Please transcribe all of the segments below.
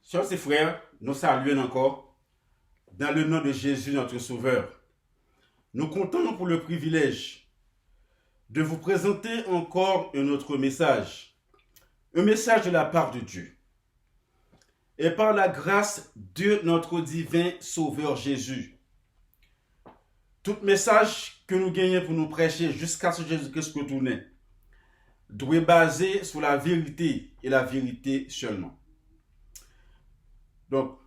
Sœurs et frères, nous saluons encore dans le nom de Jésus, notre Sauveur. Nous comptons pour le privilège de vous présenter encore un autre message. Un message de la part de Dieu. Et par la grâce de notre divin Sauveur Jésus. Tout message que nous gagnons pour nous prêcher jusqu'à ce que Jésus-Christ retourne doit être basé sur la vérité et la vérité seulement. Donc,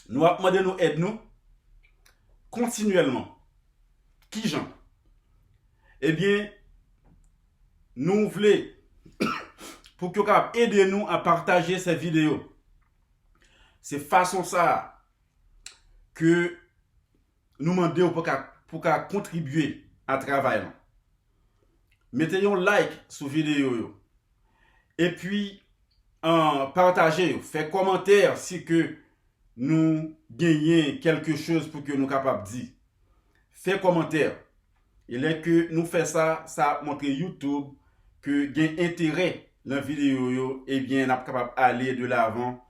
nous avons demandé nous aider nous continuellement. Qui Jean? Eh bien, nous voulons pour que vous aider nous à partager ces vidéos. C'est façon ça que nous demandons pour contribuer à travail. Mettez un like sur la vidéo. Et puis, partagez, faites commentaire si que nous gagnons quelque chose pour que nous capables de dire. Faites commentaire. Il est que nous faisons ça, ça montre YouTube que gain intérêt dans la vidéo et bien nous capable aller de l'avant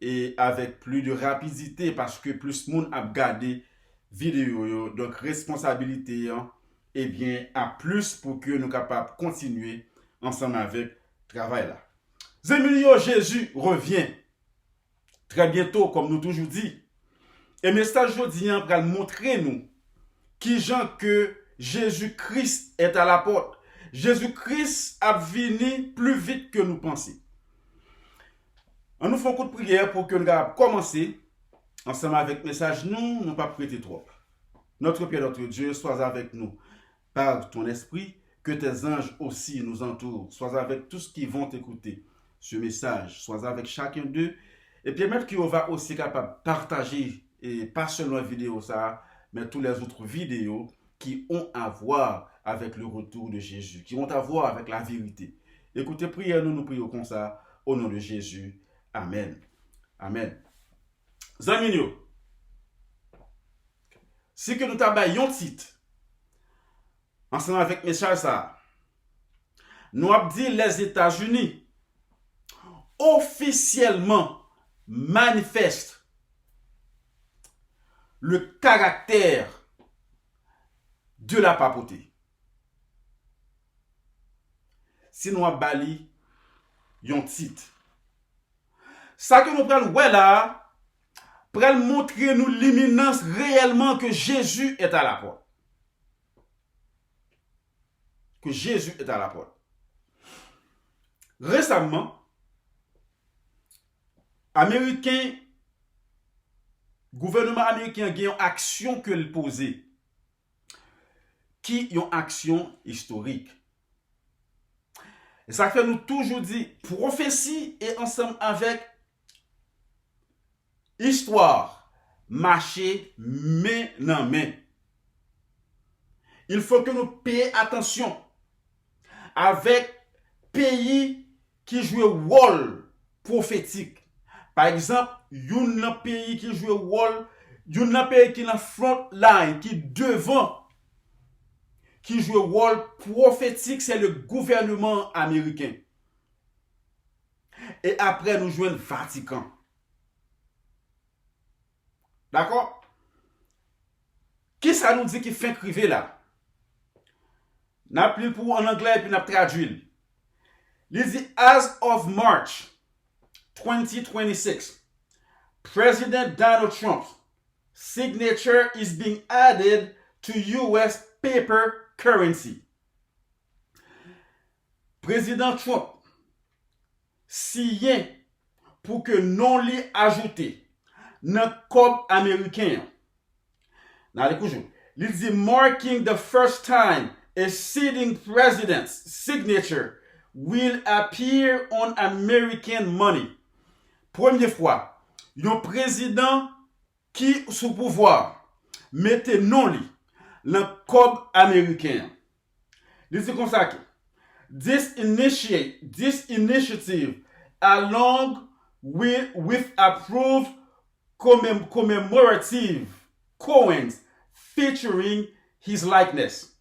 et avec plus de rapidité parce que plus de monde a regardé vidéo donc responsabilité et bien à plus pour que nous capables continuer ensemble avec travail là. Zémilio, Jésus revient très bientôt comme nous toujours dit. Et message aujourd'hui va montrer nous qui gens que Jésus-Christ est à la porte. Jésus-Christ a venu plus vite que nous pensons. On nous fait un coup de prière pour que nous puissions commencer ensemble avec le message. Nous ne pas prêter trop. Notre Père, notre Dieu, sois avec nous par ton esprit, que tes anges aussi nous entourent. Sois avec tous qui vont écouter ce message. Sois avec chacun d'eux. Et puis, même qu'on va aussi capable de partager, et pas seulement la vidéo, ça, mais tous les autres vidéos qui ont à voir avec le retour de Jésus, qui ont à voir avec la vérité. Écoutez, priez, nous prions comme ça, au nom de Jésus. Amen. Amen. Zaminio, si que nous t'abayons un titre, ensemble avec message ça, nous avons dit les États-Unis officiellement manifestent le caractère de la papauté. Si nous avons bali un titre, ça que nous prenons là, pour montrer nous l'imminence réellement que Jésus est à la porte. Que Jésus est à la porte. Récemment, gouvernement américain a une action que le posait, qui est une action historique. Et ça fait nous toujours dire prophétie et ensemble avec histoire, marcher main dans main. Il faut que nous payions attention avec pays qui jouent rôle prophétique. Par exemple, un pays qui joue rôle, un pays qui est dans front line, qui est devant, qui joue rôle prophétique, c'est le gouvernement américain. Et après, nous jouons le Vatican. D'accord? Qui ça nous dit qui fait criver là? N'a plus pour en anglais et puis n'a traduit. Il dit, as of March 2026, President Donald Trump's signature is being added to US paper currency. Président Trump signe pour que non li ajouté dans cob américain. Il dit marking the first time a sitting president's signature will appear on American money. Première fois, un président qui sous pouvoir mette non li le cob américain. Il dit comme ça que this initiative along with approved commemorative coins featuring his likeness.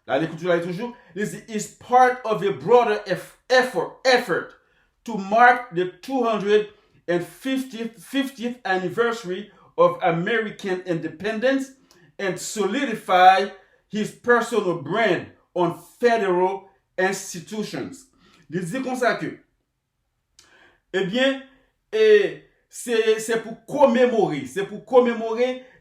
Là, l'écriture est toujours, is part of a broader effort to mark the 200 and 50th anniversary of American independence and solidify his personal brand on federal institutions. Il dit comme ça que, eh bien, c'est pour commémorer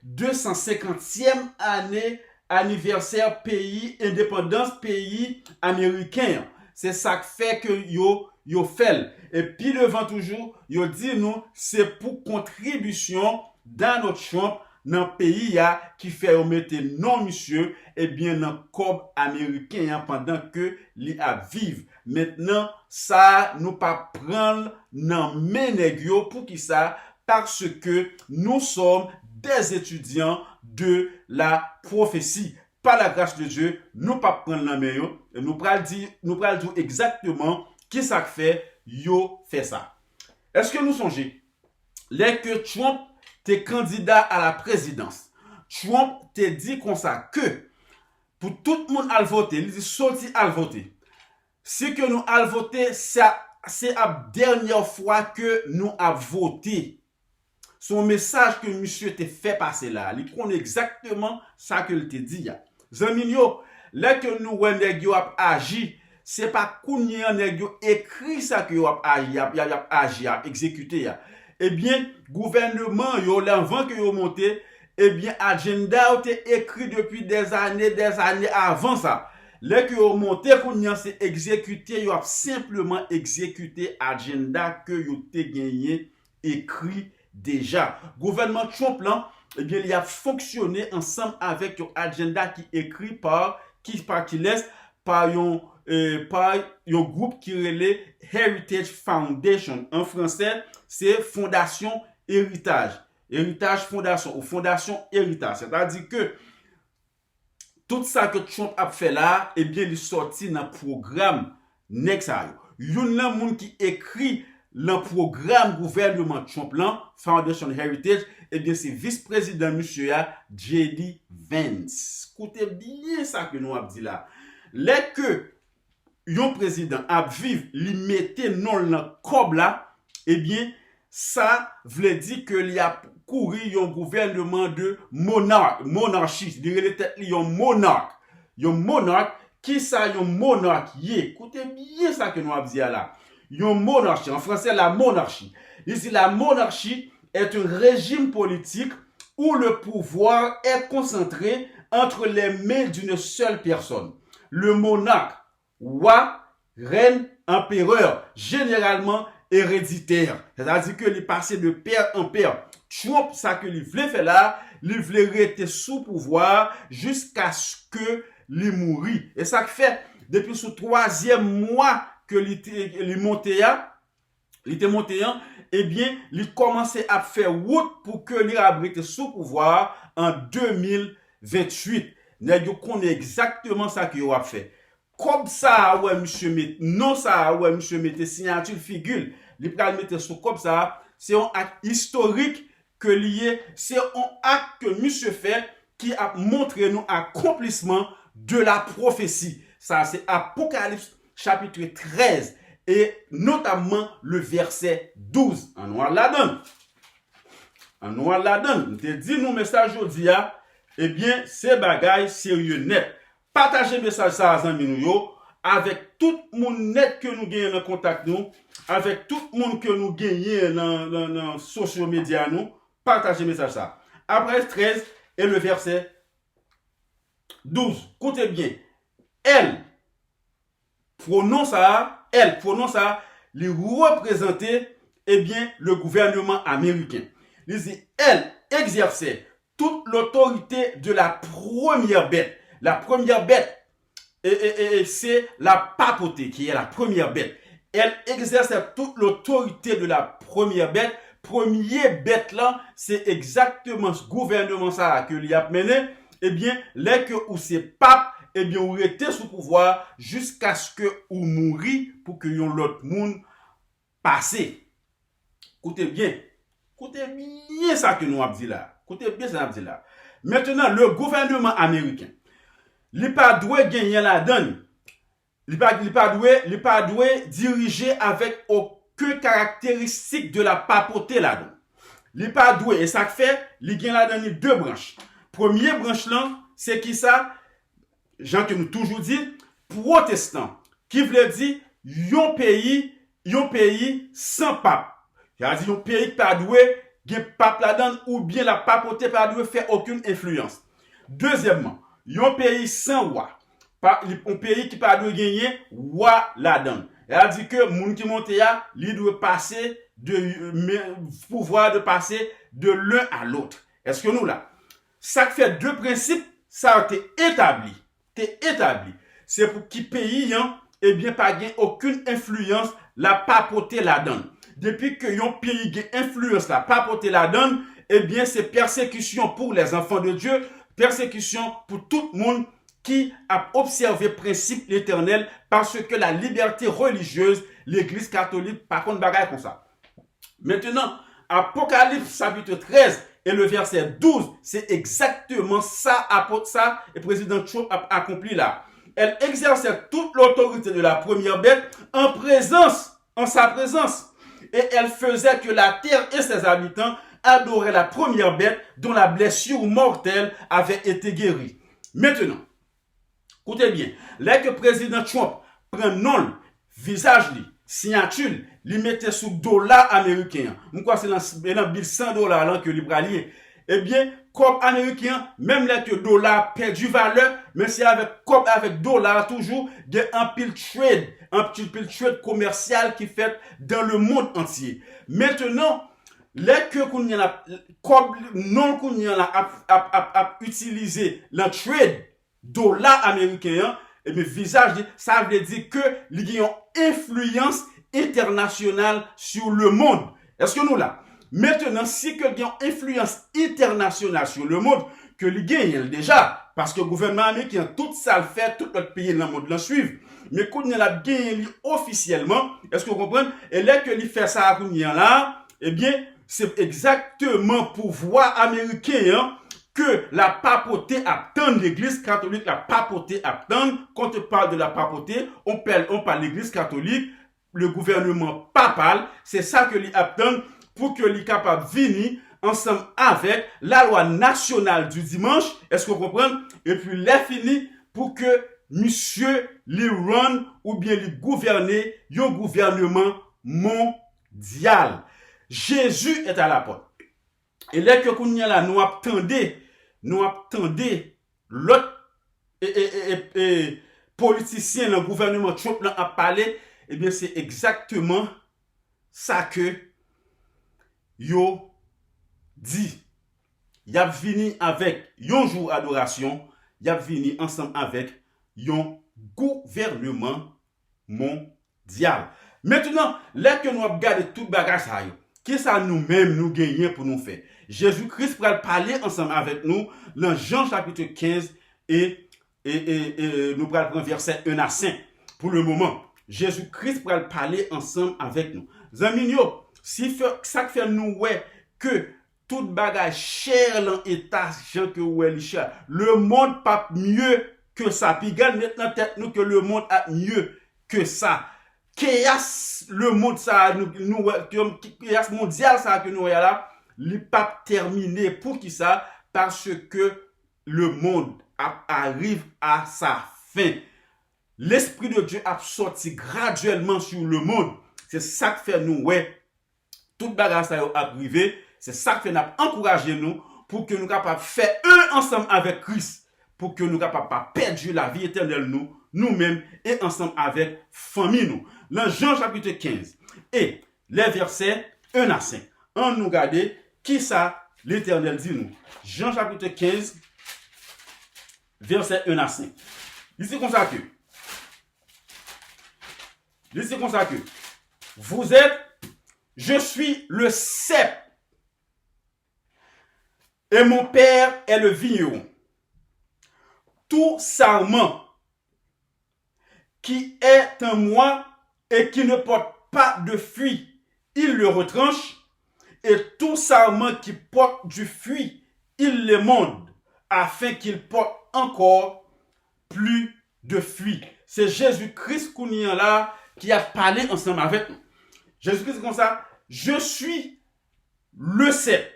250e année anniversaire pays, indépendance pays américain. C'est ça qui fait que yo fait. Et puis devant toujours, yo dit nous, c'est pour contribution dans notre champ dans le pays qui fait mettre non monsieur et bien dans cob américain pendant que li a vivre. Maintenant ça nous pas prendre dans menegyo pour qui ça parce que nous sommes des étudiants de la prophétie. Par la grâce de Dieu, nous pas prendre la main et nous pral dire exactement qui ça fait yo fait ça. Est-ce que nous songez les que Trump t'es candidat à la présidence. Trump te dit comme ça que pour tout le monde à voter, il dit sorti à voter. Si que nous allons voter, c'est la dernière fois que nous avons voté. Son message que monsieur te fait passer là, il connaît exactement ça que il te dit. Zaminyo, là que nous avons agi, c'est pas qu'on y a écrit ça que vous avez agi, exécuté. Eh bien, gouvernement, avant que vous monté, eh bien, agenda a été écrit depuis des années avant ça. Là que vous montez, qu'on c'est exécuté, vous avez simplement exécuté agenda que vous avez gagné, écrit déjà. Gouvernement Trump, là, eh bien, il a fonctionné ensemble avec un agenda qui écrit par un groupe qui relève Heritage Foundation. En français, c'est Fondation Héritage. Héritage Fondation ou Fondation Héritage. C'est-à-dire que tout ça que Trump a fait là, eh bien, il est sorti dans le programme Nexayo. Il y a un monde qui écrit le programme gouvernement Trump là, Foundation Heritage, eh bien, c'est vice-président monsieur J.D. Vance. Écoutez bien ça que nous avons dit là. Les que yon président a vivre, li mette non dans cob là, eh bien, ça veut dire que il a couru un gouvernement de monarchie. Il y a un monarque. Yon monarque, qui ça yon monarque? Écoutez bien ça que nous avons dit là. Yon monarchie, en français la monarchie. Ici, la monarchie est un régime politique où le pouvoir est concentré entre les mains d'une seule personne. Le monarque, roi, reine, empereur, généralement héréditaire. C'est-à-dire que il passé de père en père. Trump, ça que il voulait faire là, il voulait rester sous pouvoir jusqu'à ce que il mourit. Et ça fait, depuis ce 3e mois que il était monté, eh bien, il commençait à faire route pour que il abrite sous pouvoir en 2028. Nous connaissons exactement ça qu'il a fait. Comme ça, ouais, monsieur met, non ça, ouais, monsieur mette signature figure, il peut mettre sur comme ça, c'est un acte historique que lié, c'est un acte que monsieur fait qui a montré nous accomplissement de la prophétie. Ça, c'est Apocalypse chapitre 13 et notamment le verset 12. En noir la donne. Je te dis nous message aujourd'hui, eh bien, c'est bagaille sérieux net. Partagez message ça à amis nous avec tout le monde net que nous gagnons dans contact nous, avec tout le monde que nous gagnons dans social media nous, partagez message ça. Après 13 et le verset 12. Écoutez bien. Elle prononce ça, les représenter eh bien le gouvernement américain. Il dit elle exerçait toute l'autorité de la première bête. La première bête, c'est la papauté qui est la première bête. Elle exerce toute l'autorité de la première bête. Première bête là, c'est exactement ce gouvernement ça que lui a mené. Eh bien, les que ou c'est pape, eh bien, ou était sous pouvoir jusqu'à ce que ou mourit pour que yon l'autre monde passe. Écoutez bien ça que nous avons dit là. Maintenant, le gouvernement américain, il pas doit gagner la donne. Il pas doit diriger avec que caractéristique de la papauté là-dedans. Li pas doué et ça fait, li gen là-dedans deux branches. Première branche là, c'est qui ça? Jean que nous toujours dit, protestant, qui veut dire yon pays sans pape. C'est-à-dire yon pays qui pas doué, gen pape là-dedans ou bien la papauté pas doué fait aucune influence. Deuxièmement, yon pays sans roi. Un pays qui pas doué gagner roi là-dedans. Elle dit que moun qui monte là, il doit passer pouvoir de passer de l'un à l'autre. Est-ce que nous là? Ça fait deux principes, ça a été établi. C'est pour qui pays, hein, eh bien, pas gain aucune influence, la papauté la donne. Depuis que yon pays gain influence, la papauté la donne, eh bien, c'est persécution pour les enfants de Dieu, persécution pour tout le monde qui a observé le principe éternel parce que la liberté religieuse, l'église catholique, par contre, bagaille comme ça. Maintenant, Apocalypse chapitre 13 et le verset 12, c'est exactement ça, ça, et président Trump a accompli là. Elle exerçait toute l'autorité de la première bête en sa présence. Et elle faisait que la terre et ses habitants adoraient la première bête dont la blessure mortelle avait été guérie. Maintenant, écoutez bien, là que le président Trump prend nom, visage, signature, li mettait sous dollar américain. Pourquoi c'est dans $100 que li pralier? Eh bien, comme américain, même là que dollar perd du valeur, mais c'est avec dollar toujours, il y a un petit trade commercial qui fait dans le monde entier. Maintenant, là que qu'on y a comme non qu'on y a utilisé le trade dollar américain, et bien visage, ça veut dire que il y a une influence internationale sur le monde. Est-ce que nous là? Maintenant, si que il y a une influence internationale sur le monde, que il gagne déjà, parce que le gouvernement américain, tout ça le fait, tout notre pays dans le monde le suivre. Mais quand il a gagné officiellement, est-ce que vous comprenez? Et là que il fait ça là, eh bien, c'est exactement pouvoir américain, hein, que la papauté attend l'église catholique, la papauté attend. Quand on parle de la papauté, on parle de l'église catholique, le gouvernement papal, c'est ça que lui attend pour que lui capable de venir ensemble avec la loi nationale du dimanche. Est-ce que vous comprenez? Et puis les fini pour que monsieur lui run ou bien lui gouverner un gouvernement mondial. Jésus est à la porte. Et là que nous là nous attendons l'autre politicien dans le gouvernement Trump a parlé, eh bien c'est exactement ça que yo dit. Y a venu avec un jour adoration, y a venu ensemble avec un gouvernement mondial. Maintenant, là que nous regardons tout bagage ça, qui ça nous-mêmes nous gagnons pour nous faire? Jésus-Christ va parler ensemble avec nous dans Jean chapitre 15 et nous allons prendre verset 1 à 5. Pour le moment, Jésus-Christ va parler ensemble avec nous. Amis, si ça fait nous ouais que tout bagage cher dans l'état Jean que ouais cher, le monde pas mieux que ça. Puis regarde maintenant tête nous que le monde a mieux que ça. Chaos le monde ça nous chaos mondial ça que nous là, il pas terminé pour qui ça? Parce que le monde arrive à sa fin. L'esprit de Dieu a sorti graduellement sur le monde. C'est ça que fait nous ouais tout bagage ça a arrivé, c'est ça que fait nous encourager nous pour que nous capables faire un ensemble avec Christ, pour que nous capables pas perdre la vie éternelle nous-mêmes et ensemble avec famille nous. Dans Jean chapitre 15 et les versets 1 à 5. On nous regarde qui ça l'Éternel dit nous. Jean chapitre 15 verset 1 à 5. Ici comme ça que vous êtes, je suis le cep et mon père est le vigneron. Tout sarment qui est en moi et qui ne porte pas de fruit, il le retranche, et tout sarment qui porte du fruit, il le monde, afin qu'il porte encore plus de fruit. C'est Jésus-Christ là qui a parlé ensemble avec nous. Jésus-Christ dit comme ça, je suis le cep.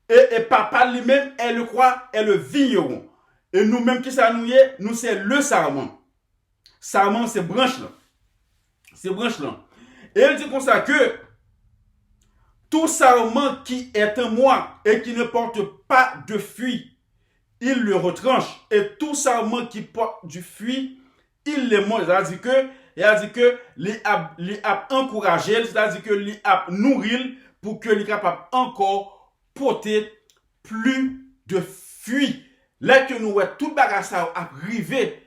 Et papa lui-même est le quoi? Est le vigneron. Et nous-mêmes qui ça nous y est, nous c'est le sarment. Sarment c'est branche là. C'est branche là. Et il dit comme ça que tout sarment qui est en moi et qui ne porte pas de fruit, il le retranche. Et tout sarment qui porte du fruit, il le mange. C'est-à-dire que les a encouragé, c'est-à-dire que les a nourri pour que les capable encore porter plus de fruits. Là que nous voyons tout bagage ça arriver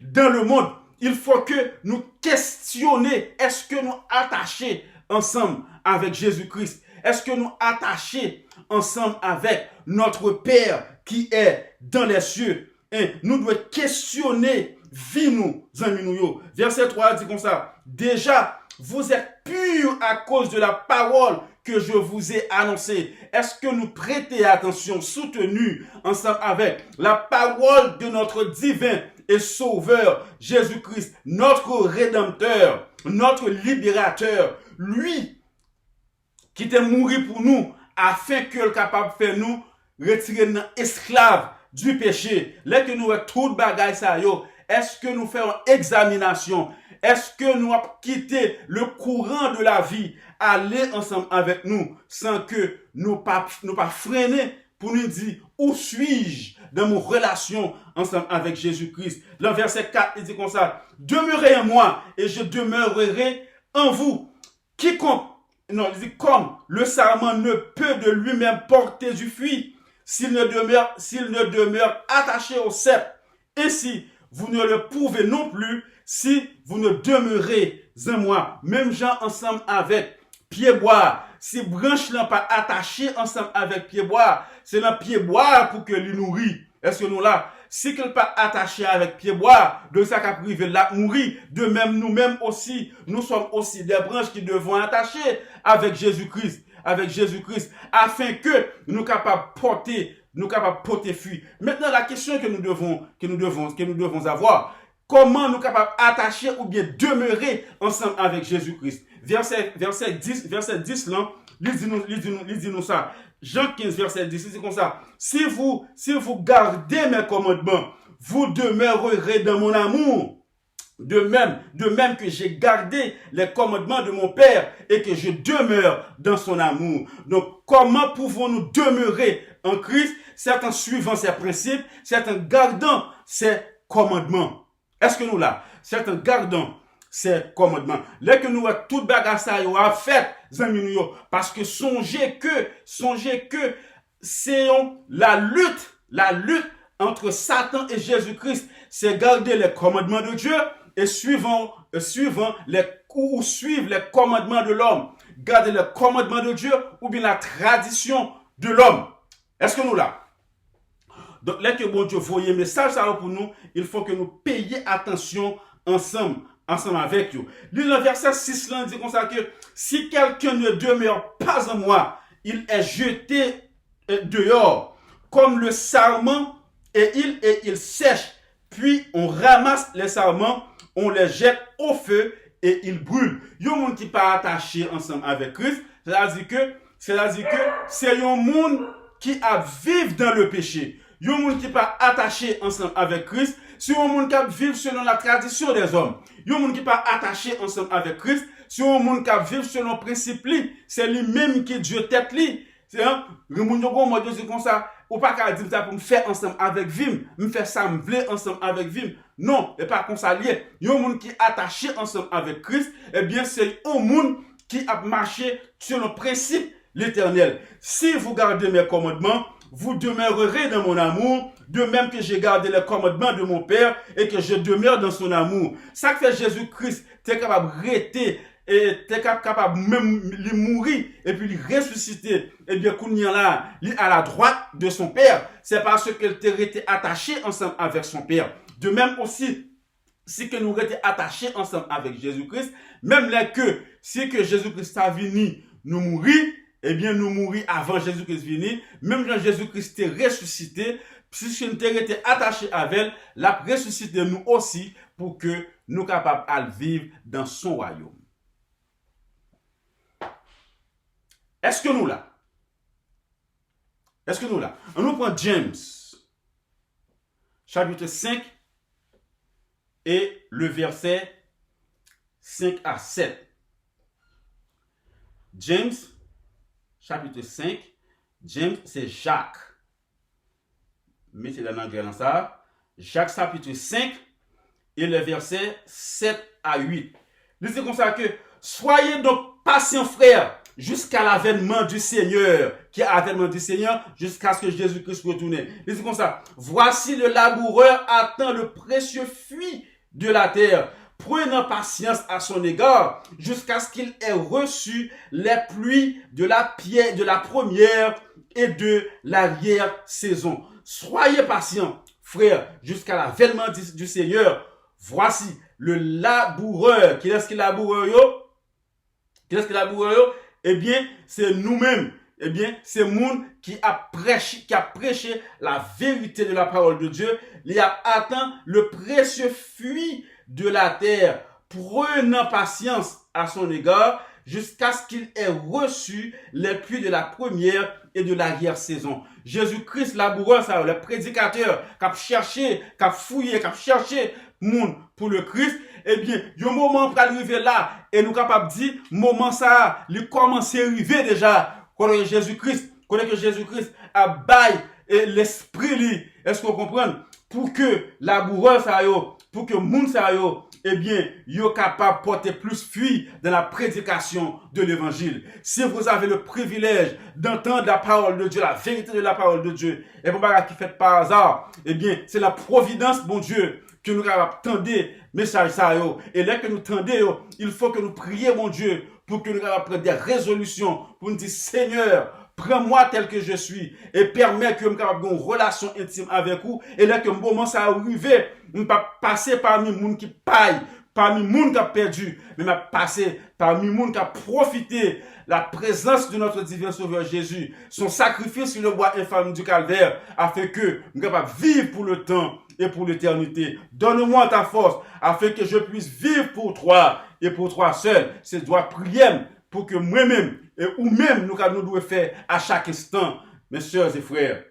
dans le monde, il faut que nous questionnions, est-ce que nous attachés ensemble avec Jésus-Christ? Est-ce que nous attachés ensemble avec notre Père qui est dans les cieux? Et nous devons questionner, vie nous, amis nous. Verset 3 dit comme ça, déjà, vous êtes purs à cause de la parole que je vous ai annoncée. Est-ce que nous prêtons attention, soutenus ensemble avec la parole de notre divin et sauveur Jésus-Christ, notre rédempteur, notre libérateur, lui qui était mort pour nous afin qu'il soit capable de faire nous retirer nos esclaves du péché. Là que nous avons tout bagage ça yo, est-ce que nous faisons examination? Est-ce que nous avons quitté le courant de la vie, aller ensemble avec nous, sans que nous pas freiner pour nous dire, où suis-je dans mon relation ensemble avec Jésus-Christ? Le verset 4, il dit comme ça, demeurez en moi et je demeurerai en vous. Quiconque, non, il dit comme le sarment ne peut de lui-même porter du fruit s'il ne demeure attaché au cep. Ainsi, vous ne le pouvez non plus si vous ne demeurez en moi. Même gens ensemble avec pied-bois. Si branche n'est pas attachée ensemble avec pied-bois, c'est dans pied-bois pour que lui nourrit. Est-ce que nous là, si qu'elle pas attaché avec pied-bois, de ça qu'a privé la mourir. De même, nous-mêmes aussi, nous sommes aussi des branches qui devons attacher avec Jésus-Christ. Avec Jésus-Christ, afin que nous capables porter fruit. Maintenant, la question que nous devons avoir, comment nous capables attacher ou bien demeurer ensemble avec Jésus-Christ? Verset 10 là, il dit nous ça. Jean 15, verset 10, c'est comme ça. Si vous gardez mes commandements, vous demeurerez dans mon amour. De même que j'ai gardé les commandements de mon Père et que je demeure dans son amour. Donc, comment pouvons-nous demeurer en Christ? C'est en suivant ses principes, c'est en gardant ses commandements. Est-ce que nous là? C'est en gardant ses commandements. Là que nous avons tout bagage ça à fait, parce que songez que c'est la lutte entre Satan et Jésus-Christ, c'est garder les commandements de Dieu et suivre les commandements de l'homme. Garder les commandements de Dieu ou bien la tradition de l'homme. Est-ce que nous là? Donc là que bon Dieu voyait un message ça pour nous, il faut que nous payions attention ensemble avec vous. Le verset 6 là dit comme ça que si quelqu'un ne demeure pas en moi, il est jeté dehors comme le sarment et il sèche. Puis on ramasse les sarments, on les jette au feu et ils brûlent. Il y a un monde qui pas attaché ensemble avec Christ, c'est-à-dire que c'est un monde qui a vécu dans le péché. Il y a un monde qui pas attaché ensemble avec Christ, c'est un monde qui vit selon la tradition des hommes. Il y a un monde qui pas attaché ensemble avec Christ, c'est un monde qui vit selon le principe, c'est lui-même qui Dieu tête li. C'est le monde qui comme ça. Ou pas qu'à dire ça pour me faire ensemble avec Vim, me faire ça me vle ensemble avec Vim. Non, et pas comme ça lié. Il y a un monde qui est attaché ensemble avec Christ, eh bien c'est un monde qui a marché sur le principe l'éternel. Si vous gardez mes commandements, vous demeurerez dans mon amour, de même que j'ai gardé les commandements de mon Père et que je demeure dans son amour. Ça que fait Jésus-Christ, t'es capable de rester et t'es capable même de mourir et puis de ressusciter. Et bien, qu'on y a là, à la droite de son Père, c'est parce qu'elle t'est resté attaché ensemble avec son Père. De même aussi, si que nous étions attachés ensemble avec Jésus-Christ, même là que, si que Jésus-Christ a venu nous mourir, eh bien, nous mourir avant Jésus-Christ venu, même quand Jésus-Christ est ressuscité, si nous étions attachés avec elle, l'a ressuscité nous aussi pour que nous capables de vivre dans son royaume. Est-ce que nous là? Est-ce que nous là? On nous prend James, chapitre 5, et le verset 5 à 7. James, chapitre 5. James, c'est Jacques. Mettez la langue dans ça. Jacques, chapitre 5, et le verset 7 à 8. C'est comme ça que, soyez donc patients, frères, jusqu'à l'avènement du Seigneur, qui est l'avènement du Seigneur, jusqu'à ce que Jésus-Christ retourne. C'est comme ça. Voici le laboureur attend le précieux fruit de la terre, prenant patience à son égard, jusqu'à ce qu'il ait reçu les pluies de la première et de l'arrière-saison. Soyez patients, frères, jusqu'à l'avènement du Seigneur. Voici le laboureur. Qui est-ce qui laboureur yo? Qui est-ce qui laboureur yo? Eh bien, c'est nous-mêmes. Eh bien, c'est monde qui a prêché la vérité de la parole de Dieu. Il a atteint le précieux fruit de la terre, prenant patience à son égard, jusqu'à ce qu'il ait reçu les pluies de la première et de l'arrière-saison. Jésus-Christ, laboureur, ça, le prédicateur, qui a cherché, qui a fouillé, qui a cherché monde pour le Christ, eh bien, il y a un moment pour arriver là, et nous capables de dire, moment ça, il commence à arriver déjà, quand Jésus-Christ a baillé l'esprit, est-ce qu'on comprend? Pour que laboureur ça yo, pour que monde ça yo, eh bien, yo capable de porter plus fruit dans la prédication de l'évangile. Si vous avez le privilège d'entendre la parole de Dieu, la vérité de la parole de Dieu, et pour pas qui fait par hasard, eh bien, c'est la providence, bon Dieu, que nous avons entendu message ça yo. Et là que nous tendons, il faut que nous prions, mon Dieu, pour que nous avons prendre des résolutions, pour nous dire, Seigneur, prends-moi tel que je suis et permets que nous ayons une relation intime avec vous. Et là que le moment ça arrive, nous ne pas passer parmi les gens qui paillent, parmi les gens qui ont perdu, mais nous passer parmi les gens qui ont profité la présence de notre divin Sauveur Jésus, son sacrifice sur le bois infâme du calvaire, afin que nous soyons capables de vivre pour le temps et pour l'éternité. Donne-moi ta force, afin que je puisse vivre pour toi et pour toi seul. C'est doit prier pour que moi-même et ou même nous devons faire à chaque instant, mes sœurs et frères.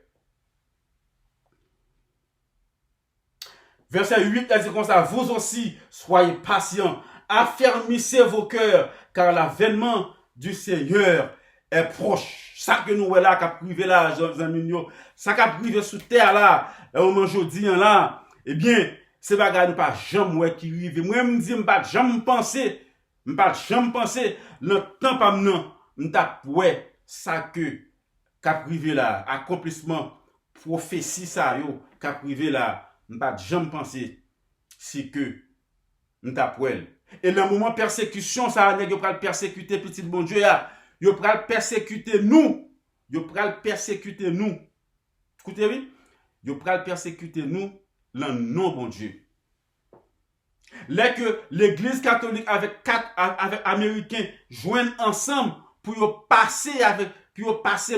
Verset 8, elle dit comme ça, vous aussi, soyez patients, affermissez vos cœurs, car l'avènement du Seigneur est proche. Ça que nous là, qui a privé là, ça qui a privé sous terre là, au moment aujourd'hui là, eh bien, c'est pas pas jamais qui arrive. Moi, je me dis, je pas jamais penser, le temps pas maintenant, m'tap ouais, ça que qu'a privé là, accomplissement, prophétie ça yo, qu'a privé là, m'pas jamais penser si que m'tap ouais. Et dans le moment persécution, ça nèg yo pral persécuter petit bon Dieu là, yo pral persécuter nous. Yo pral persécuter nous. Écoutez oui, yo pral persécuter nous dans nom bon Dieu. Là que l'église catholique avec américains joignent ensemble pour passer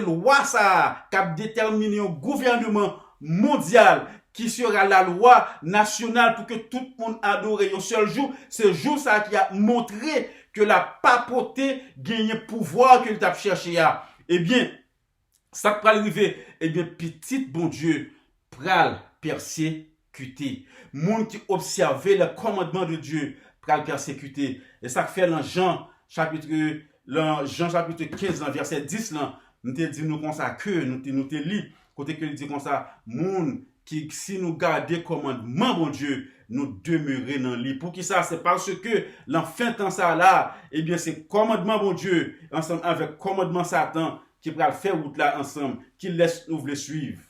loi ça qui a déterminé un gouvernement mondial qui sera la loi nationale pour que tout le monde adore un seul jour. C'est jour ça qui a montré que la papauté gagne pouvoir que t'a cherché à. Eh bien, ça peut arriver, eh bien, petit bon Dieu pral persécuter. Monde qui observait le commandement de Dieu pral persécuter. Et ça fait dans Jean chapitre 15, verset 10, là, nous te dit nous comme ça que nous te lit, côté que il dit comme ça, monde qui si nous garder commandement bon Dieu, nous demeurer dans lui. Pour qui ça? C'est parce que l'enfin temps ça là, eh bien c'est commandement bon Dieu ensemble avec commandement Satan qui va faire route là ensemble, qui laisse nous le suivre.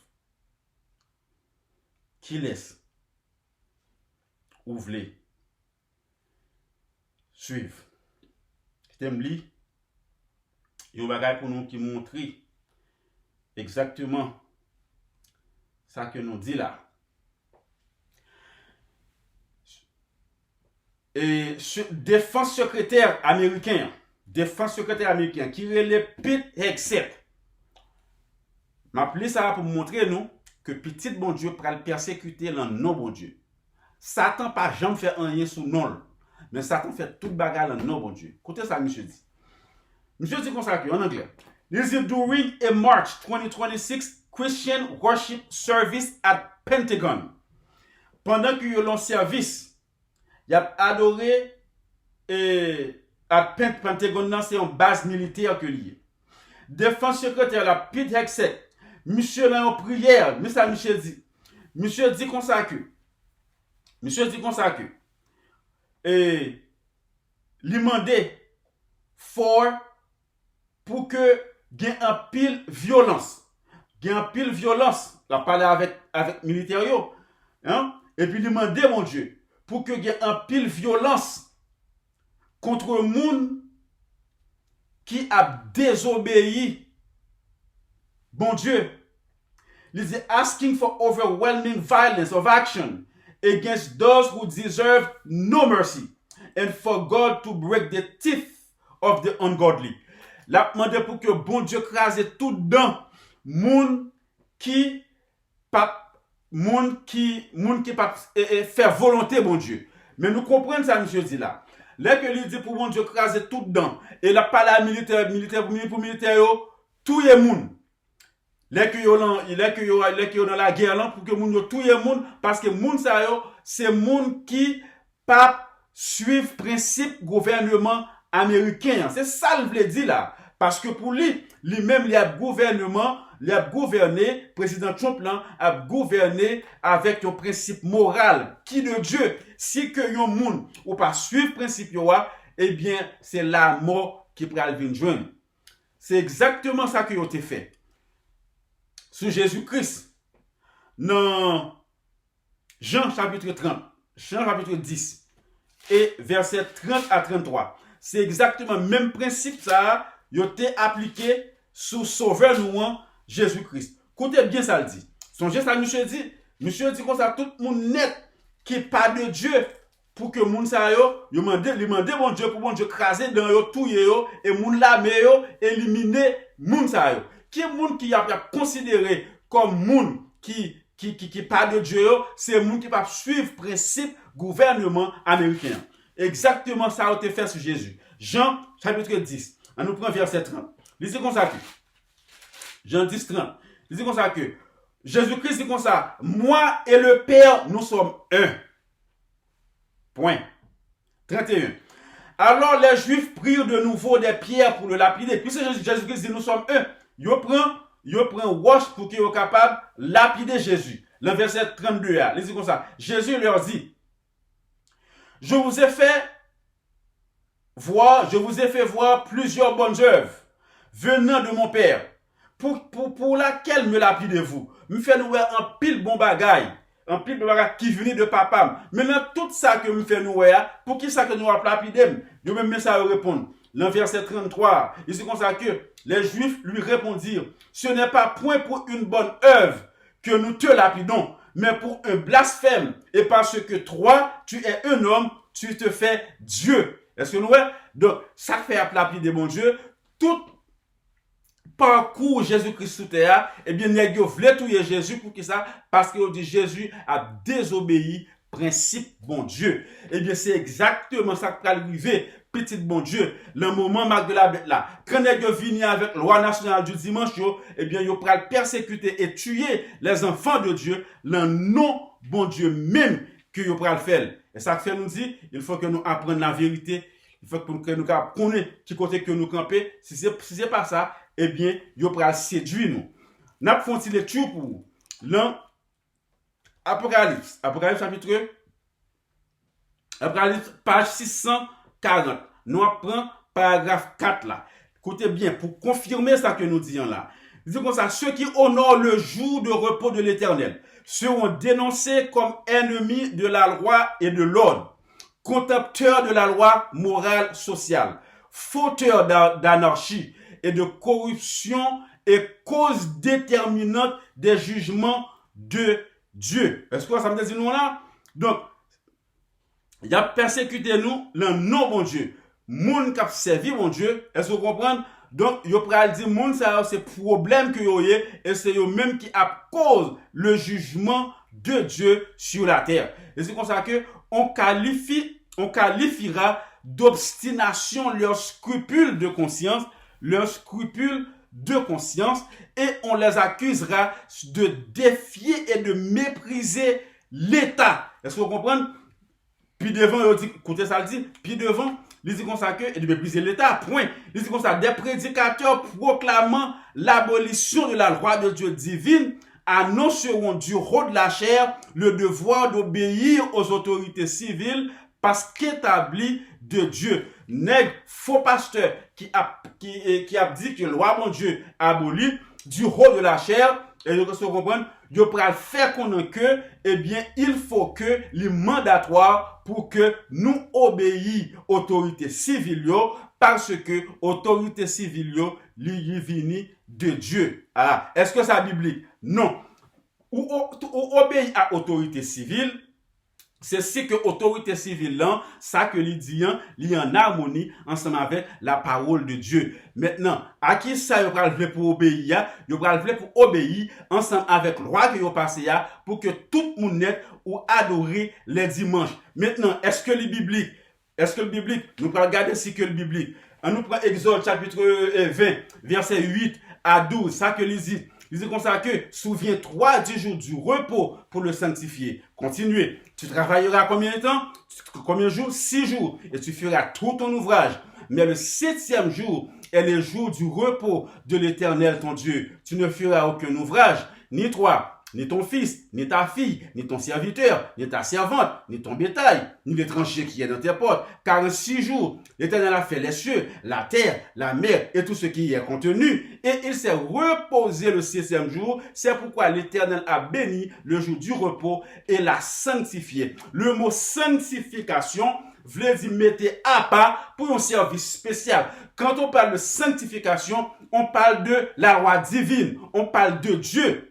Qui laisse ouvre suivre. T'aimes li? Il y a un bagage pour nous qui montre exactement ça que nous dit là. Et défense secrétaire américain qui relève Pete Hegseth. M'appelle ça pour montrer nous que petit bon Dieu pral persécuter le non bon Dieu. Satan pas jamais fait rien sous non, mais Satan fait tout bagarre le non bon Dieu. Écoutez ça monsieur dit. Monsieur dit comme ça en anglais. This is during a March 2026 Christian worship service at Pentagon. Pendant que l'on service, y a adoré à Pentagon, c'est une base militaire que lié. Défense secrétaire la Pete Hegseth, monsieur là en prière, monsieur dit comme ça que et lui mandé fort pour que gain un pile violence. La parler avec militaire yo, hein? Et puis lui mandé mon Dieu pour que gain un pile violence contre le monde qui a désobéi bon Dieu. Il is asking for overwhelming violence of action against those who deserve no mercy and for God to break the teeth of the ungodly. La demande pour que bon Dieu crase tout dedans moun qui pas faire volonté bon Dieu. Mais nous comprenons ça monsieur dit là. Là que lui dit pour bon Dieu craser tout dedans et la pas la militaire pour militaire tout est moun. Là que yo dans la guerre là pour que moun yo tout est moun parce que moun ça yo c'est moun qui pas suivre principe gouvernement américain. C'est ça le veut dire là parce que pour lui-même il y a gouvernement, il a gouverné, président Trump là a gouverné avec un principe moral qui de Dieu. Si que yon moun ou pas suivre principe yo, eh bien c'est la mort qui pral vinn joindre. C'est exactement ça que yo te fait. Sous Jésus-Christ. Dans Jean chapitre 30, Jean chapitre 10 et verset 30 à 33. C'est exactement le même principe ça yo te appliqué sous sauveur nous Jésus-Christ. Écoutez bien ça le dit. Songez ça monsieur dit comme ça tout le monde net qui pas de Dieu pour que moun sa yo demande bon Dieu pour bon Dieu craser dans yo touyer yo et moun la yo éliminer moun sa yo. Qui moun qui a considéré comme moun qui pas de Dieu, c'est moun qui pas suivre principe gouvernement américain. Exactement ça a été fait sur Jésus. Jean chapitre 10. On nous prend verset 30. Il dit comme ça que Jean 10 30. Il dit comme ça que Jésus-Christ dit comme ça, moi et le Père, nous sommes un. Point. 31. Alors les Juifs prirent de nouveau des pierres pour le lapider. Puisque Jésus-Christ dit nous sommes un. Yo prend roche pour qu'il soit capable de lapider Jésus. Le verset 32 là, il dit comme ça. Jésus leur dit, je vous ai fait voir plusieurs bonnes œuvres venant de mon Père. Pour laquelle me lapidez-vous? Me fait nous un pile bon bagay qui venait de papa. Maintenant tout ça que me fait nous pour qui ça que nous lapidem? Yo même ça répondre. Dans verset 33, il dit comme ça que les Juifs lui répondirent, ce n'est pas point pour une bonne œuvre que nous te lapidons, mais pour un blasphème, et parce que toi, tu es un homme, tu te fais Dieu. Est-ce que nous voyons? Donc, ça fait lapider mon Dieu, tout parcours Jésus-Christ sous terre, eh bien, nèg yo vle touyer Jésus pour qui ça? Parce que dit Jésus a désobéi principe bon Dieu. Eh bien, c'est exactement ça qui va arriver. Petit bon Dieu, le moment marque de la bête là. Quand nèg yo vini avec loi nationale du dimanche, eh bien, yo pral persécuter et tuer les enfants de Dieu, le nom bon Dieu même que yo pral faire. Et ça fait nous dit, il faut que nous apprenions la vérité, il faut que nous connaissions qui côté que nous camper. Si c'est pas ça, eh bien, yo pral séduire nous. N'a font une lecture pour l'Apocalypse chapitre Apocalypse page 640. Nous apprenons paragraphe 4 là. Écoutez bien, pour confirmer ça que nous disons là. Il dit comme ça, ceux qui honorent le jour de repos de l'Éternel seront dénoncés comme ennemis de la loi et de l'ordre, contempteurs de la loi morale sociale, fauteurs d'anarchie et de corruption et cause déterminante des jugements de Dieu. Est-ce que ça me dit nous là? Donc, il a persécuté nous, le nom bon Dieu. Moun qui a servi mon Dieu, est-ce que vous comprenez? Donc, yo pral di moun ça c'est problème que yo yé et c'est yo même qui a cause le jugement de Dieu sur la terre. Et c'est comme ça que on qualifiera d'obstination leurs scrupules de conscience, leurs scrupules de conscience et on les accusera de défier et de mépriser l'État. Est-ce que vous comprenez? Puis devant, il dit, écoutez ça le dit, puis devant, il dit comme ça que, et de mépriser l'État, point. Il dit comme ça, des prédicateurs proclamant l'abolition de la loi de Dieu divine annonceront du haut de la chair le devoir d'obéir aux autorités civiles parce qu'établi de Dieu. Nègre, faux pasteur qui a dit que la loi mon Dieu aboli du haut de la chair, et vous comprenez, je pourrais faire qu'on que, eh bien, il faut que les mandatoires pour que nous obéissions aux autorités civiles parce que autorité civile lui vient de Dieu. Ah, est-ce que c'est biblique? Non. Ou obéir à autorité civile, c'est ce que l'autorité civile, là, ça que il dit, il en harmonie ensemble avec la parole de Dieu. Maintenant, à qui ça il va le pour obéir? Il va le pour obéir ensemble avec la loi que il passé pour que tout le monde ou adorer les dimanches. Maintenant, est-ce que le biblique? Est-ce que le biblique? Nous allons regarder si que le biblique. On nous prend Exode chapitre 20, verset 8 à 12, ça que il dit. Il dit comme ça que souviens-toi du jour du repos pour le sanctifier. Continuez. Tu travailleras combien de temps? Combien de jours? 6 jours. Et tu feras tout ton ouvrage. Mais le 7e jour est le jour du repos de l'Éternel ton Dieu. Tu ne feras aucun ouvrage, ni toi, ni ton fils, ni ta fille, ni ton serviteur, ni ta servante, ni ton bétail, ni l'étranger qui est dans tes portes. Car en 6 jours, l'Éternel a fait les cieux, la terre, la mer et tout ce qui y est contenu. Et il s'est reposé le 6e jour. C'est pourquoi l'Éternel a béni le jour du repos et l'a sanctifié. Le mot sanctification voulait dire mettre à part pour un service spécial. Quand on parle de sanctification, on parle de la loi divine. On parle de Dieu.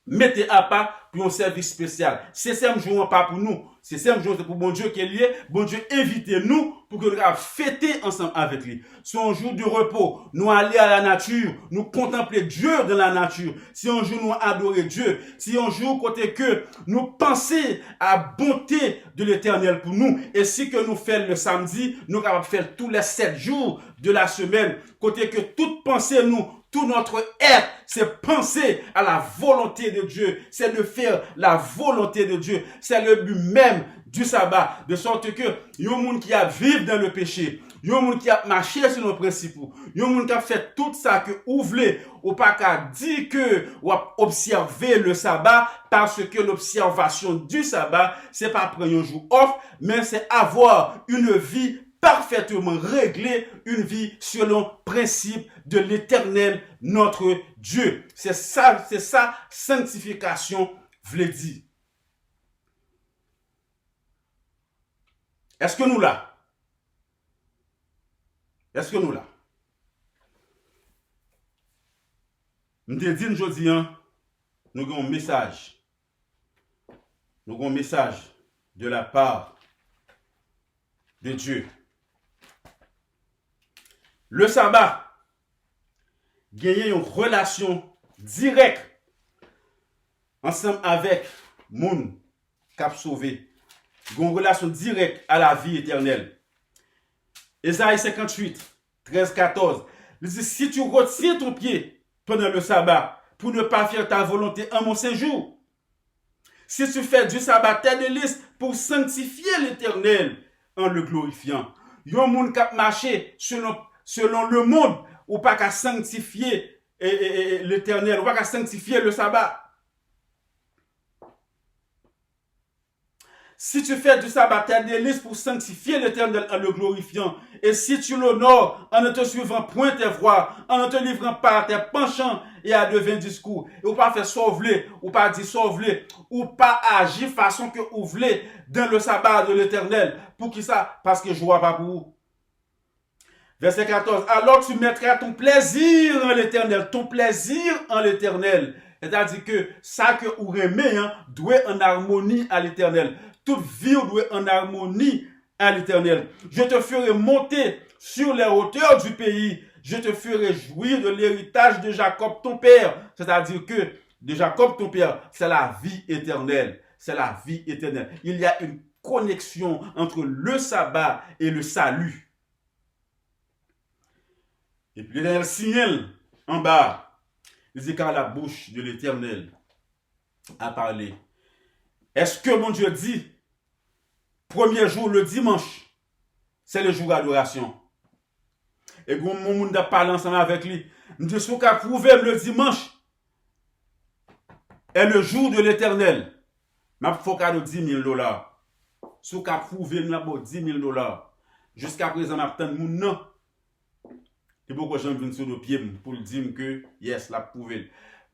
Mettez à part pour un service spécial. 6e jour, pas pour nous. 6e jour, c'est pour bon Dieu qui est lié. Bon Dieu, invitez-nous pour que nous fêter ensemble avec lui. C'est un jour de repos. Nous aller à la nature. Nous contempler Dieu dans la nature. C'est un jour nous adorer Dieu. C'est un jour côté que nous penser à la bonté de l'Éternel pour nous. Et si que nous faisons le samedi, nous allons faire tous les 7 jours de la semaine. Côté que toute pensée nous, tout notre être, c'est penser à la volonté de Dieu. C'est de faire la volonté de Dieu. C'est le but même du sabbat. De sorte que, il y a un monde qui a vécu dans le péché. Il y a un monde qui a marché sur nos principes. Il y a un monde qui a fait tout ça que vous voulez. Ou pas qu'à dire que ou observer le sabbat parce que l'observation du sabbat, c'est pas prendre un jour off, mais c'est avoir une vie parfaitement réglée, une vie selon principe de l'Éternel, notre Dieu. C'est ça, sanctification veut dire. Est-ce que nous là? Est-ce que nous là? Nous te disons aujourd'hui, nous avons un message. Nous avons un message de la part de Dieu. Le sabbat, gagner une relation directe ensemble avec moun cap sauvé. Une relation directe à la vie éternelle. Ésaïe 58, 13, 14. Il dit, si tu retires ton pied pendant le sabbat pour ne pas faire ta volonté en mon séjour, si tu fais du sabbat tes délices pour sanctifier l'Éternel en le glorifiant, yon moun kap marché selon le monde ou pas qu'à sanctifier l'Éternel, ou pas qu'à sanctifier le sabbat. Si tu fais du sabbat tes délices pour sanctifier l'Éternel en le glorifiant, et si tu l'honores en ne te suivant point tes voies, en ne te livrant pas à tes penchants et à de vains discours, et ou pas faire sauveler, ou pas dire sauveler, ou pas agir façon que vous voulez dans le sabbat de l'Éternel. Pour qui ça? Parce que je vois pas pour vous. Verset 14. Alors tu mettras ton plaisir en l'Éternel, ton plaisir en l'Éternel. C'est-à-dire que ça que vous aimez doit en harmonie à l'Éternel. Toute vie doit en harmonie à l'Éternel. Je te ferai monter sur les hauteurs du pays. Je te ferai jouir de l'héritage de Jacob ton père. C'est-à-dire que de Jacob ton père, c'est la vie éternelle. C'est la vie éternelle. Il y a une connexion entre le sabbat et le salut. Et puis l'Éternel signale en bas, il dit car la bouche de l'Éternel a parlé. Est-ce que mon Dieu dit, premier jour, le dimanche, c'est le jour d'adoration. Et quand mon monde a parlé ensemble avec lui, nous disons ce qu'a prouvé le dimanche est le jour de l'Éternel. Mais il faut qu'il 10 000 dollars. Ce qu'a prouvé, nous avons 10 000 dollars. Jusqu'à présent, nous avons mon nom. Et pourquoi j'en viens sur le pied pour dire que, yes, l'a prouvé.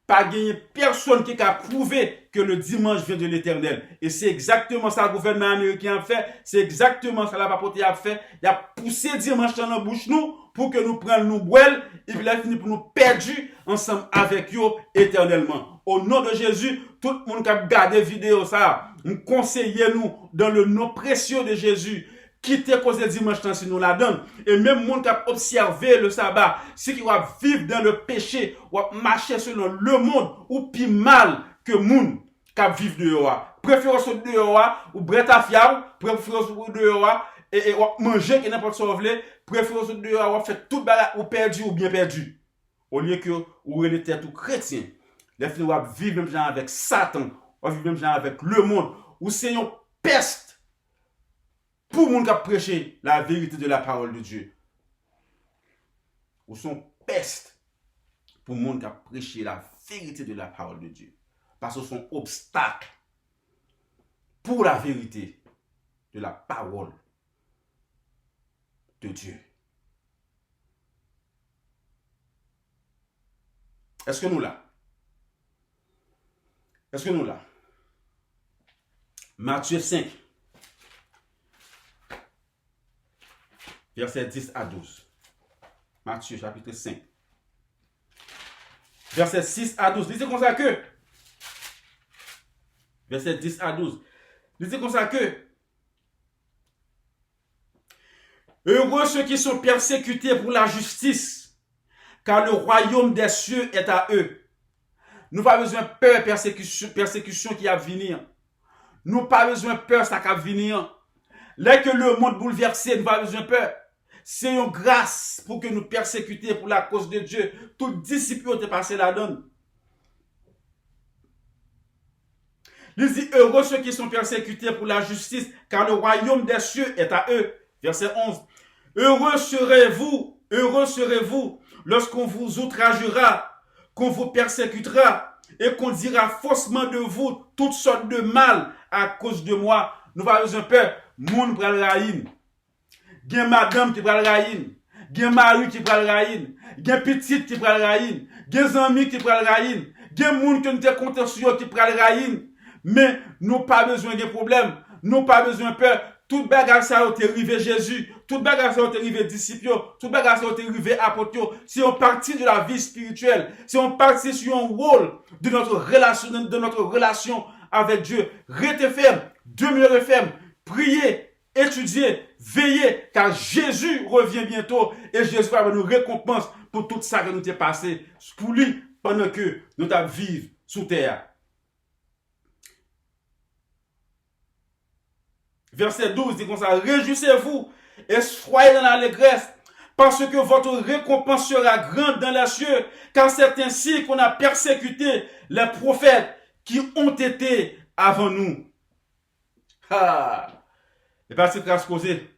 Pas gagné personne qui a prouvé que le dimanche vient de l'Éternel. Et c'est exactement ça que le gouvernement américain a fait. C'est exactement ça que la papote a fait. Il a poussé dimanche dans la bouche nous pour que nous prenions nous boire et puis il a fini pour nous perdre ensemble avec eux éternellement. Au nom de Jésus, tout le monde qui a regardé la vidéo ça, nous conseillez nous dans le nom précieux de Jésus. Quitter cause de dimanche si nous la donne. Et même les gens qui ont observé le sabbat, ceux qui vont vivre dans le péché, ou marcher selon le monde, ou plus mal que les gens qui vivent dehors. Préférez ce dehors, ou brett à fiable, préférez ce dehors, et manger qui n'importe quoi, préférez ce dehors, ou faire tout bagarre, ou perdu, ou bien perdu. Au lieu que vous êtes tête ou chrétien, les filles vont vivre même genre avec Satan, ou vivre même genre avec le monde, ou c'est une peste. Pour les gens qui ont prêché la vérité de la parole de Dieu. Ou sont peste pour les gens qui ont prêché la vérité de la parole de Dieu. Parce que sont obstacles pour la vérité de la parole de Dieu. Est-ce que nous là? Est-ce que nous là? Matthieu 5. Verset 10 à 12. Matthieu chapitre 5. Verset 6 à 12. Lisez comme ça que. Verset 10 à 12. Lisez comme ça que. Heureux ceux qui sont persécutés pour la justice, car le royaume des cieux est à eux. Nous pas besoin de peur persécution qui va venir. Nous pas besoin de peur ça qui va venir. Là que le monde bouleversé, nous pas besoin de peur. C'est une grâce pour que nous persécutions pour la cause de Dieu. Tout disciple est passé là-dedans. Il dit, heureux ceux qui sont persécutés pour la justice, car le royaume des cieux est à eux. Verset 11. Heureux serez-vous lorsqu'on vous outragera, qu'on vous persécutera et qu'on dira faussement de vous toutes sortes de mal à cause de moi. Nous pas besoin de peur. Moun pral raïn. Gen madame qui pral raïn. Gen mari qui pral raïn. Gen petite qui pral raïn. Gen amis qui pral raïn. Gen moun que nous te compte sur qui pral raïn. Mais nous pas besoin de problème. Nous pas besoin de peur. Tout bagage ça a arrivé Jésus. Tout bagage ça a arrivé disciples. Tout bagage ça a arrivé apôtres. C'est une partie de la vie spirituelle. C'est une partie sur un rôle de notre relation avec Dieu. Restez ferme. Demeurez ferme. Priez. Étudiez. Veillez. Car Jésus revient bientôt. Et Jésus va nous récompense pour tout ça que nous avons passé pour lui pendant que nous avons vivre sous terre. Verset 12 dit comme ça, réjouissez-vous et soyez dans l'allégresse, parce que votre récompense sera grande dans les cieux, car c'est ainsi qu'on a persécuté les prophètes qui ont été avant nous. Et pas c'est crasse causé.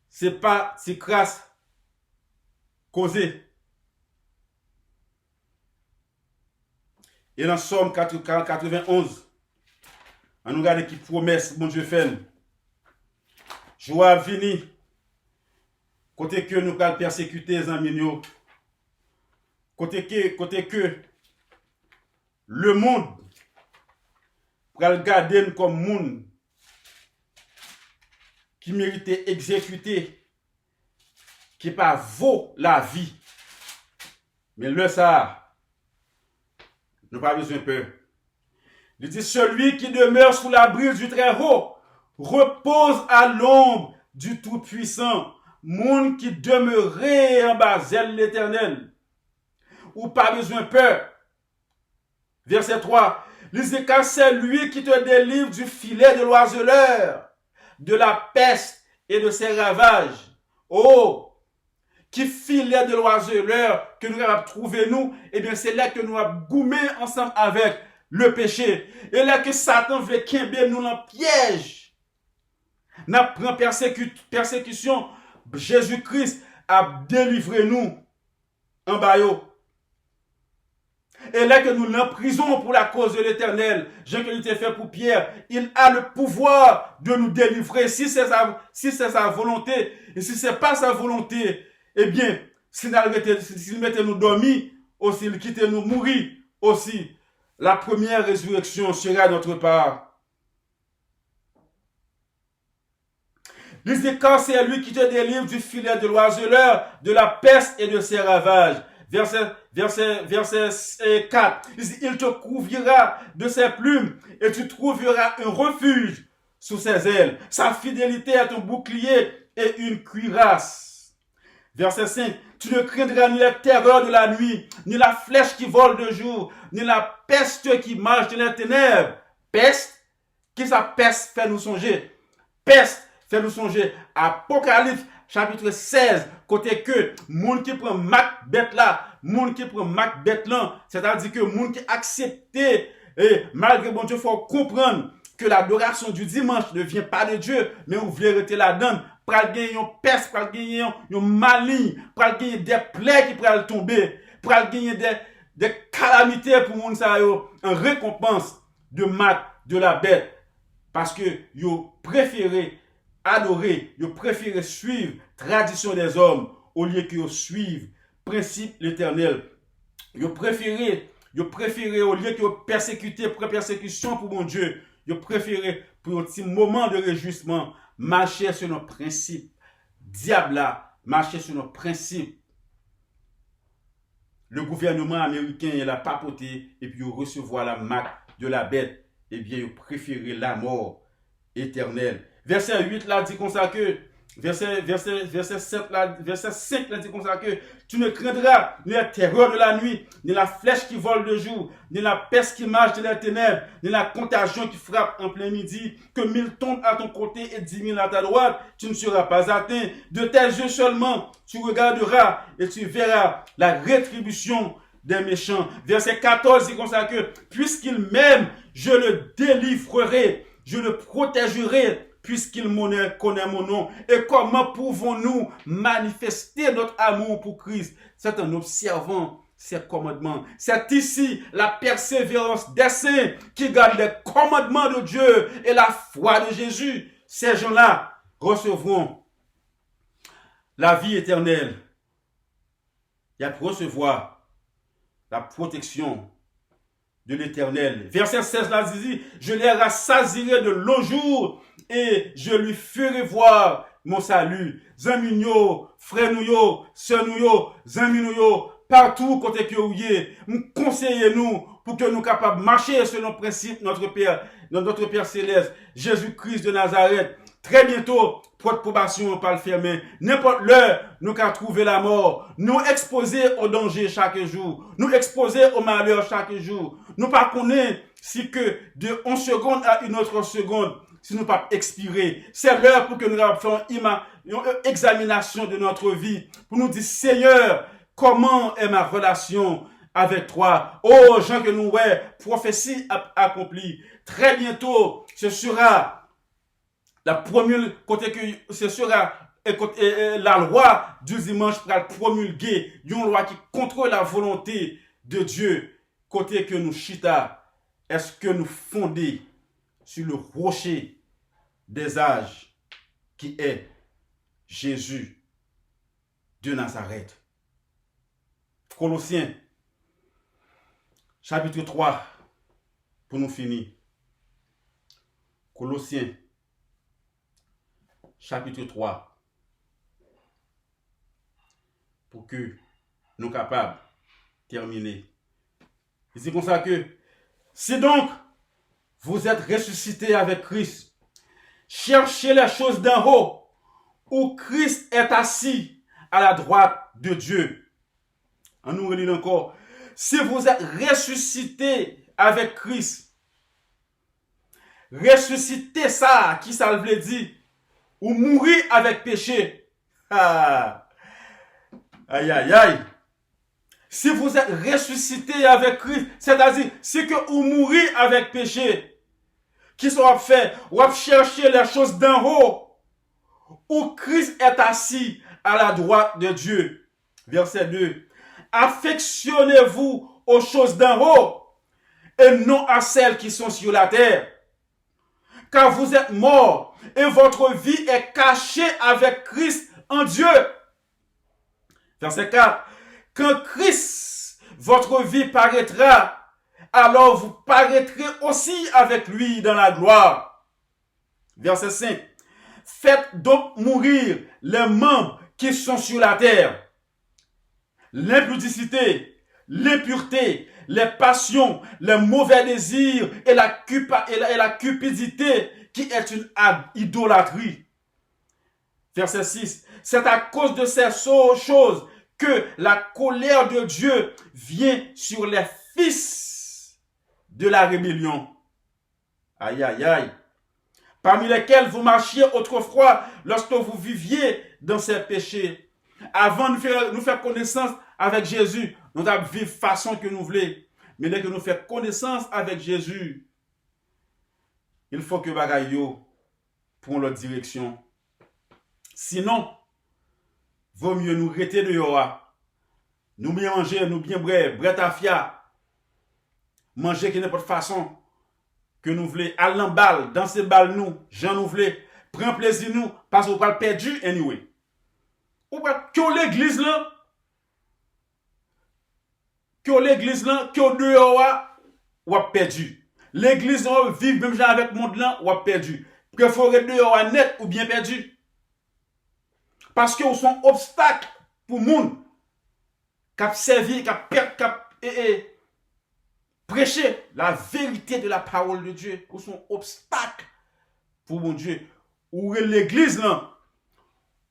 C'est pas c'est crasse causé. Et dans Somme 91, on nous regarde qui promesse, mon Dieu fait. Joie vini. Côté que nous allons persécuter les amis. Côté que le monde va le garder comme monde qui mérite exécuter, qui pas vaut la vie. Mais le ça, nous pas besoin de peur. Il dit, celui qui demeure sous la brise du Très-Haut repose à l'ombre du Tout-Puissant. Monde qui demeurait en bas, zèle l'Éternel. Ou pas besoin de peur. Verset 3. Il dit, car c'est lui qui te délivre du filet de l'oiseleur, de la peste et de ses ravages. Oh, qui filet de l'oiseleur que nous avons trouvé nous, eh bien c'est là que nous avons goumé ensemble avec le péché. Et là que Satan veut qu'imber nous en piège. Nous prenons persécution, Jésus-Christ a délivré nous en baillot. Et là que nous l'emprisons pour la cause de l'Éternel, Jean que l'était fait pour Pierre, il a le pouvoir de nous délivrer si c'est sa volonté. Et si c'est pas sa volonté, eh bien, s'il mettait nous dormir, aussi, il quittait nous mourir, aussi, la première résurrection sera notre part. Il dit, quand c'est lui qui te délivre du filet de l'oiseleur, de la peste et de ses ravages. Verset 4. Il dit, il te couvrira de ses plumes et tu trouveras un refuge sous ses ailes. Sa fidélité est un bouclier et une cuirasse. Verset 5. Tu ne craindras ni la terreur de la nuit, ni la flèche qui vole de jour, ni la peste qui marche dans les ténèbres. Peste? Qui ça peste fait nous songer? Peste fait nous songer. Apocalypse chapitre 16, côté que moun qui prend Macbeth là, moun qui prend Macbeth là, c'est-à-dire que moun qui accepte, et malgré bon Dieu, faut comprendre que l'adoration du dimanche ne vient pas de Dieu, mais on veut rester là-dedans, pral gagner une peste, pral gagner une maligne, pral gagner des plaies qui pral tomber, pral gagner des calamités pour moun sa yo, en récompense de Mac, de la bête, parce que yo préféré adorer, yo préféré suivre tradition des hommes au lieu que yo suivre principe l'éternel. Yo préféré au lieu que yo persécuter pour persécution pour mon Dieu, yo préféré pour un petit moment de réjouissement marcher sur nos principes. Diable là, marcher sur nos principes. Le gouvernement américain il a papoté et puis il recevoir la marque de la bête, eh bien il préféré la mort éternelle. Verset 8 là dit comme ça que verset 7 là, verset 5 là dit comme ça que tu ne craindras ni la terreur de la nuit, ni la flèche qui vole de jour, ni la peste qui marche dans les ténèbres, ni la contagion qui frappe en plein midi, que 1000 tombent à ton côté et 10 000 à ta droite, tu ne seras pas atteint. De tes yeux seulement, tu regarderas et tu verras la rétribution des méchants. Verset 14 dit comme ça que puisqu'il m'aime, je le délivrerai, je le protégerai, puisqu'il connaît mon nom. Et comment pouvons-nous manifester notre amour pour Christ? C'est en observant ses commandements. C'est ici la persévérance des saints qui gardent les commandements de Dieu et la foi de Jésus. Ces gens-là recevront la vie éternelle. Ils vont recevoir la protection de l'Éternel. Verset 16 là dit, je les rassasierai de longs jours et je lui ferai voir mon salut. Zami yo, frère nous yo, sœur nous yo, zami nous yo, partout côté que vous y conseillez-nous pour que nous capables de marcher selon le principe notre Père céleste, Jésus-Christ de Nazareth. Très bientôt, porte probation par le fermer. N'importe l'heure, nous qu'à trouver la mort. Nous exposer au danger chaque jour. Nous exposer au malheur chaque jour. Nous pas connaître si que de 11 secondes à une autre seconde, si nous pas expirer. C'est l'heure pour que nous fassions une examination de notre vie. Pour nous dire, Seigneur, comment est ma relation avec toi? Oh, Jean que nous, ouais, prophétie accomplie. Très bientôt, ce sera la première, côté que ce sera la loi du dimanche pour promulguer, une loi qui contrôle la volonté de Dieu, côté que nous chita, est-ce que nous fondons sur le rocher des âges qui est Jésus de Nazareth. Colossiens, chapitre 3, pour nous finir. Colossiens, chapitre 3, pour que nous capables de terminer. Il dit comme ça que, si donc vous êtes ressuscités avec Christ, cherchez les choses d'en haut, où Christ est assis à la droite de Dieu. On nous relit encore. Si vous êtes ressuscités avec Christ, ressusciter ça, qui ça veut dire? Ou mourir avec péché. Ah. Aïe, aïe, aïe. Si vous êtes ressuscité avec Christ, c'est-à-dire, si que vous mourrez avec péché, qui soit fait, ou chercher les choses d'en haut, où Christ est assis à la droite de Dieu. Verset 2. Affectionnez-vous aux choses d'en haut et non à celles qui sont sur la terre. Car vous êtes morts et votre vie est cachée avec Christ en Dieu. Verset 4. Quand Christ, votre vie paraîtra, alors vous paraîtrez aussi avec lui dans la gloire. Verset 5. Faites donc mourir les membres qui sont sur la terre. L'impudicité, l'impureté, les passions, les mauvais désirs et la cupidité qui est une idolâtrie. Verset 6. C'est à cause de ces choses que la colère de Dieu vient sur les fils de la rébellion. Aïe, aïe, aïe. Parmi lesquels vous marchiez autrefois lorsque vous viviez dans ces péchés. Avant de nous faire connaissance avec Jésus, nous avons vécu façon que nous voulons. Mais dès que nous faisons connaissance avec Jésus, il faut que bagaille prenne leur direction. Sinon, vaut mieux nous rester dehors. Nous bien manger, nous bien boire à fia. Manger qui n'est pas de façon que nous voulons. Aller en balle, danser balle nous, j'en nous voulons. Prendre plaisir nous, parce qu'on va le perdre anyway. Ou pas que l'église là, que dehors, ou a perdu. L'église là, vive même genre avec le monde là, ou a perdu. Préférez dehors net ou bien perdu. Parce que sont obstacles pour le monde qui a servi, qui a prêché la vérité de la parole de Dieu. Ou sont obstacles pour mon Dieu. Ou l'église là,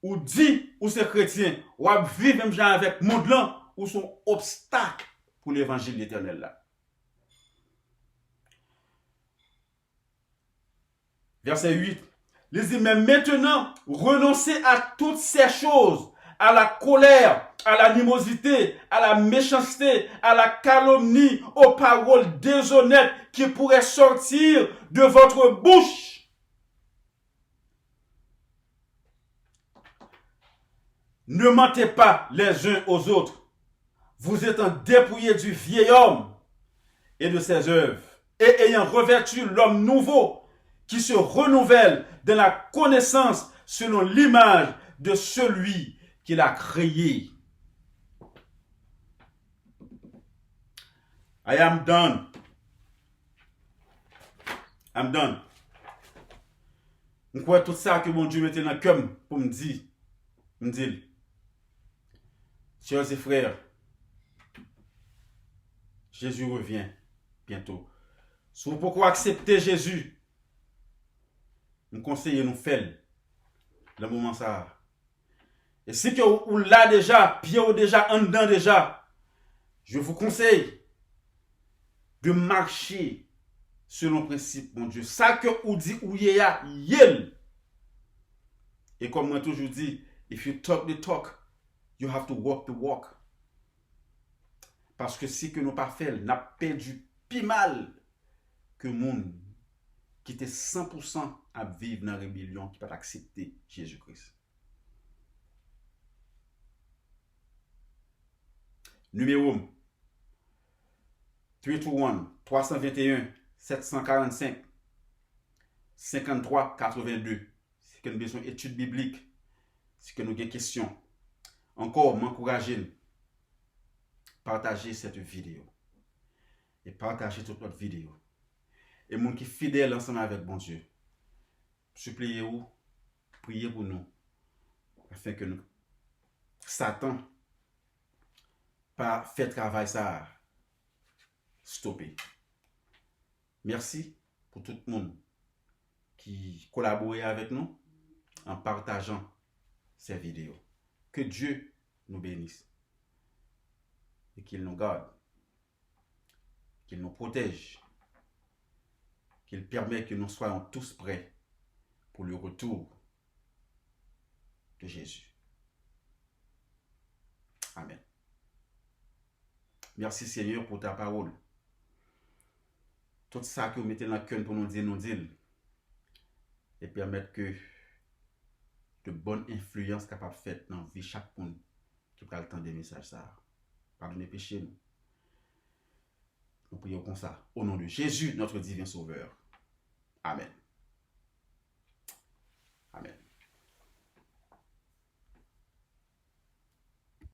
ou dit, ou c'est chrétien, ou à vivre même genre avec le monde là, ou sont obstacles pour l'évangile éternel là. Verset 8. Il dit, mais maintenant, renoncez à toutes ces choses, à la colère, à l'animosité, à la méchanceté, à la calomnie, aux paroles déshonnêtes qui pourraient sortir de votre bouche. Ne mentez pas les uns aux autres. Vous étant dépouillés du vieil homme et de ses œuvres, et ayant revêtu l'homme nouveau, qui se renouvelle dans la connaissance selon l'image de celui qui l'a créé. I am done. I'm done. Je crois tout ça que mon Dieu mettait dans le cœur pour me dire. Chers et frères, Jésus revient bientôt. Si vous pouvez accepter Jésus, nous conseillons nous faire le moment ça. Et si que vous l'avez déjà, pied ou déjà, en dedans déjà, je vous conseille de marcher selon le principe, mon Dieu. Ça que vous dit ou yel. Et comme moi toujours dit, if you talk the talk, you have to walk the walk. Parce que si que nous pas fait, n'a perdu plus mal que le monde qui était 100% à vivre dans la rébellion, qui peut accepter Jésus-Christ. Numéro 321-745-53-82. Si nous avons besoin d'études bibliques, si nous avons des questions, encore m'encourager à partager cette vidéo. Et partager toute notre vidéo. Et les gens qui sont fidèles ensemble avec bon Dieu, suppliez-vous, priez pour nous, afin que nous, Satan, pas fait travail ça, stopper. Merci pour tout le monde qui collabore avec nous en partageant ces vidéos. Que Dieu nous bénisse et qu'il nous garde, qu'il nous protège, qu'il permet que nous soyons tous prêts pour le retour de Jésus. Merci Seigneur pour ta parole. Tout ça que vous mettez dans le cœur pour nous dire. Et permettre que de bonnes influences capables de faire dans la vie de chaque monde qui prend le temps des messages. Ça. Pardonnez péché nous. Nous prions comme ça. Au nom de Jésus, notre divin Sauveur. Amen. Amen.